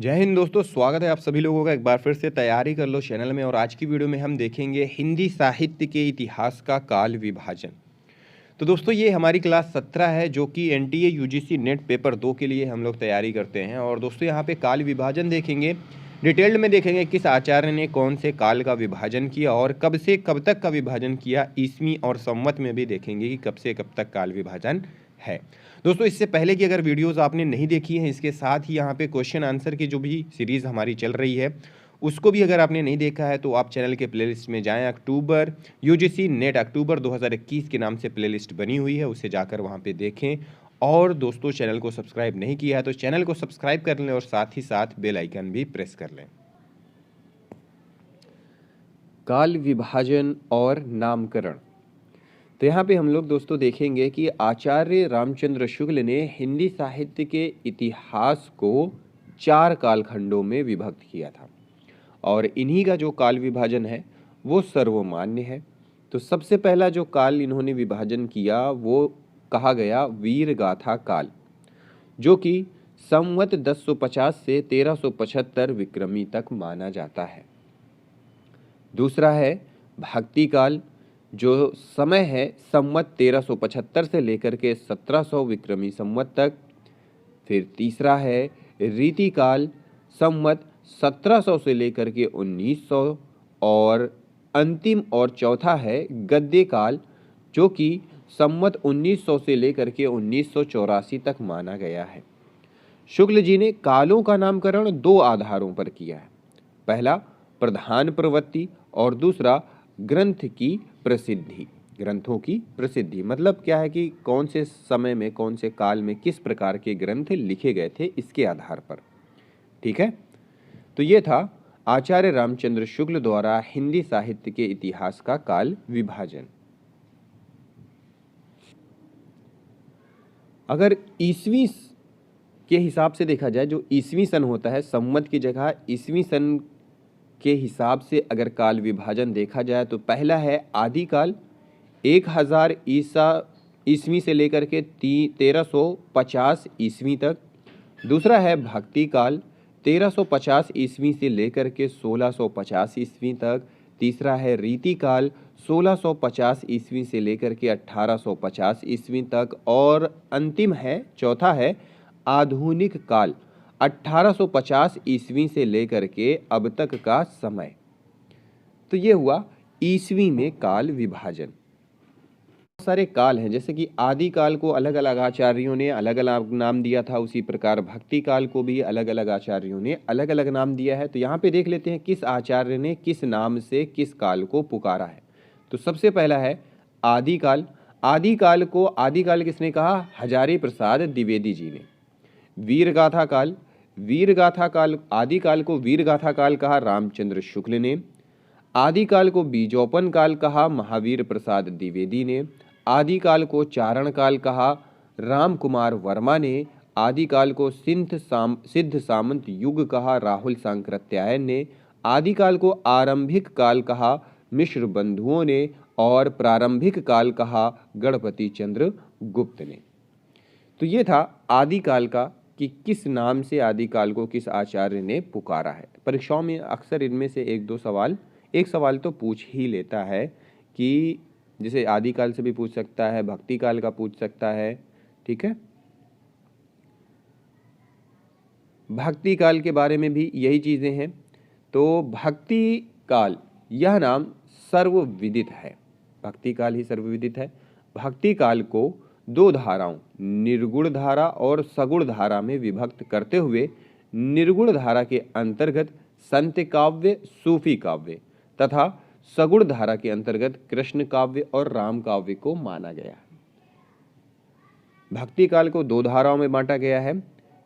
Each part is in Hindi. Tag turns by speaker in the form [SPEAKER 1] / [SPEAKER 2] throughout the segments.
[SPEAKER 1] जय हिंद दोस्तों, स्वागत है आप सभी लोगों का एक बार फिर से तैयारी कर लो चैनल में। और आज की वीडियो में हम देखेंगे हिंदी साहित्य के इतिहास का काल विभाजन। तो दोस्तों ये हमारी क्लास 17 है जो कि एनटीए यूजीसी नेट पेपर 2 के लिए हम लोग तैयारी करते हैं। और दोस्तों यहाँ पे काल विभाजन देखेंगे, डिटेल्ड में देखेंगे किस आचार्य ने कौन से काल का विभाजन किया और कब से कब तक का विभाजन किया। ईस्वी और संवत में भी देखेंगे कि कब से कब तक काल विभाजन है। दोस्तों इससे पहले की अगर वीडियोस आपने नहीं देखी हैं, इसके साथ ही यहाँ पे क्वेश्चन आंसर की जो भी सीरीज़ हमारी चल रही है उसको भी अगर आपने नहीं देखा है तो आप चैनल के प्लेलिस्ट में जाएं। अक्टूबर यूजीसी नेट अक्टूबर 2021 के नाम से प्लेलिस्ट बनी हुई है, उसे जाकर वहाँ पे देखें। और दोस्तों चैनल को सब्सक्राइब नहीं किया है तो चैनल को सब्सक्राइब कर लें और साथ ही साथ बेल आइकन भी प्रेस कर लें। काल विभाजन और नामकरण। तो यहाँ पे हम लोग दोस्तों देखेंगे कि आचार्य रामचंद्र शुक्ल ने हिंदी साहित्य के इतिहास को 4 कालखंडों में विभक्त किया था और इन्हीं का जो काल विभाजन है वो सर्वमान्य है। तो सबसे पहला जो काल इन्होंने विभाजन किया वो कहा गया वीर गाथा काल, जो कि संवत 1050 से 1375 विक्रमी तक माना जाता है। दूसरा है भक्ति काल, जो समय है संवत 1375 से लेकर के 1700 विक्रमी संवत तक। फिर तीसरा है रीति काल, संवत 1700 से लेकर के 1900। और अंतिम और चौथा है गद्य काल, जो कि संवत 1900 से लेकर के 1984 तक माना गया है। शुक्ल जी ने कालों का नामकरण 2 आधारों पर किया है। पहला प्रधान प्रवृत्ति और दूसरा ग्रंथ की प्रसिद्धि। ग्रंथों की प्रसिद्धि मतलब क्या है कि कौन से समय में कौन से काल में किस प्रकार के ग्रंथ लिखे गए थे, इसके आधार पर। ठीक है, तो ये था आचार्य रामचंद्र शुक्ल द्वारा हिंदी साहित्य के इतिहास का काल विभाजन। अगर ईसवी के हिसाब से देखा जाए, जो ईसवी सन होता है, संवत की जगह ईसवी सन के हिसाब से अगर काल विभाजन देखा जाए तो पहला है आदिकाल 1000 ईस्वी से लेकर के 1350 ईस्वी तक। दूसरा है भक्ति काल 1350 ईस्वी से लेकर के 1650 ईस्वी तक। तीसरा है रीति काल 1650 ईस्वी से लेकर के 1850 ईस्वी तक। और अंतिम है, चौथा है आधुनिक काल 1850 ईस्वी से लेकर के अब तक का समय। तो ये हुआ ईस्वी में काल विभाजन। बहुत सारे काल हैं, जैसे कि आदि काल को अलग अलग आचार्यों ने अलग अलग नाम दिया था, उसी प्रकार भक्ति काल को भी अलग अलग आचार्यों ने अलग अलग नाम दिया है। तो यहाँ पे देख लेते हैं किस आचार्य ने किस नाम से किस काल को पुकारा है। तो सबसे पहला है आदि काल। आदि काल किसने कहा? हजारी प्रसाद द्विवेदी जी ने। वीरगाथा काल, वीरगाथा काल, आदि काल को वीरगाथा काल कहा रामचंद्र शुक्ल ने। आदि काल को बीजोपन काल कहा महावीर प्रसाद द्विवेदी ने। आदि काल को चारण काल कहा राम कुमार वर्मा ने। आदि काल को सिद्ध सामंत युग कहा राहुल सांकृत्यायन ने। आदि काल को आरंभिक काल कहा मिश्र बंधुओं ने। और प्रारंभिक काल कहा गणपति चंद्र गुप्त ने। तो ये था आदि काल का कि किस नाम से आदि काल को किस आचार्य ने पुकारा है। परीक्षाओं में अक्सर इनमें से एक सवाल तो पूछ ही लेता है कि जैसे आदि काल से भी पूछ सकता है, भक्ति काल का पूछ सकता है। ठीक है, भक्ति काल के बारे में भी यही चीज़ें हैं। तो भक्ति काल यह नाम सर्वविदित है, भक्ति काल ही सर्वविदित है। भक्ति काल को 2 धाराओं निर्गुण धारा और सगुण धारा में विभक्त करते हुए निर्गुण धारा के अंतर्गत संत काव्य, सूफी काव्य तथा सगुण धारा के अंतर्गत कृष्ण काव्य और राम काव्य को माना गया है। भक्ति काल को 2 धाराओं में बांटा गया है,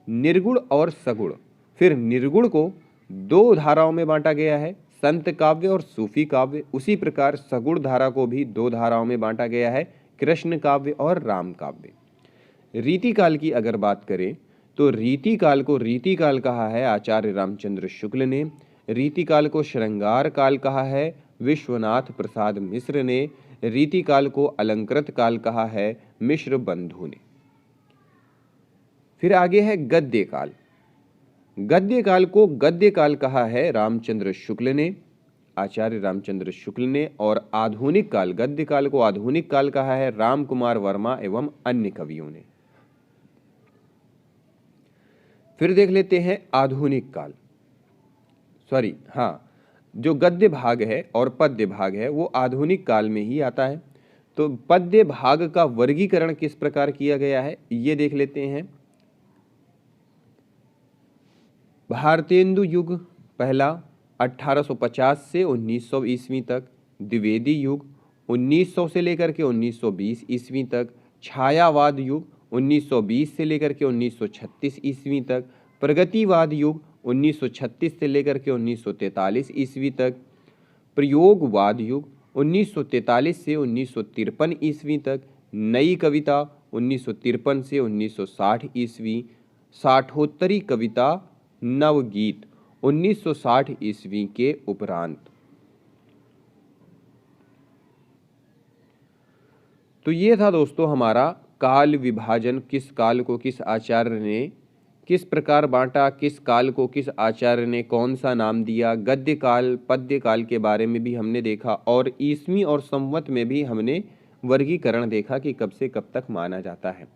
[SPEAKER 1] निर्गुण और सगुण। फिर निर्गुण को 2 धाराओं में बांटा गया है, संत काव्य और सूफी काव्य। उसी प्रकार सगुण धारा को भी 2 धाराओं में बांटा गया है, कृष्ण काव्य और राम काव्य। रीति काल की अगर बात करें तो रीति काल को रीति काल कहा है आचार्य रामचंद्र शुक्ल ने। रीति काल को श्रृंगार काल कहा है विश्वनाथ प्रसाद मिश्र ने। रीति काल को अलंकृत काल कहा है मिश्र बंधु ने। फिर आगे है गद्य काल। गद्य काल को गद्य काल कहा है रामचंद्र शुक्ल ने, आचार्य रामचंद्र शुक्ल ने, और आधुनिक काल, गद्य काल को आधुनिक काल कहा है राम कुमार वर्मा एवं अन्य कवियों ने। फिर देख लेते हैं आधुनिक काल, जो गद्य भाग है और पद्य भाग है वो आधुनिक काल में ही आता है। तो पद्य भाग का वर्गीकरण किस प्रकार किया गया है ये देख लेते हैं। भारतेंदु युग पहला 1850 से 1900 ईस्वी तक, द्विवेदी युग 1900 से लेकर के 1920 ईस्वी तक, छायावाद युग 1920 से लेकर के 1936 ईस्वी तक, प्रगतिवाद युग 1936 से लेकर के 1943 ईस्वी तक, प्रयोगवाद युग 1943 से 1953 ईस्वी तक, नई कविता 1953 से 1960 ईस्वी, साठोत्तरी कविता नवगीत 1960 ईस्वी के उपरांत। तो ये था दोस्तों हमारा काल विभाजन, किस काल को किस आचार्य ने किस प्रकार बांटा, किस काल को किस आचार्य ने कौन सा नाम दिया। गद्य काल पद्य काल के बारे में भी हमने देखा और ईस्वी और संवत में भी हमने वर्गीकरण देखा कि कब से कब तक माना जाता है।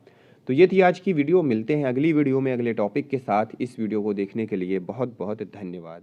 [SPEAKER 1] तो ये थी आज की वीडियो। मिलते हैं अगली वीडियो में अगले टॉपिक के साथ। इस वीडियो को देखने के लिए बहुत बहुत धन्यवाद।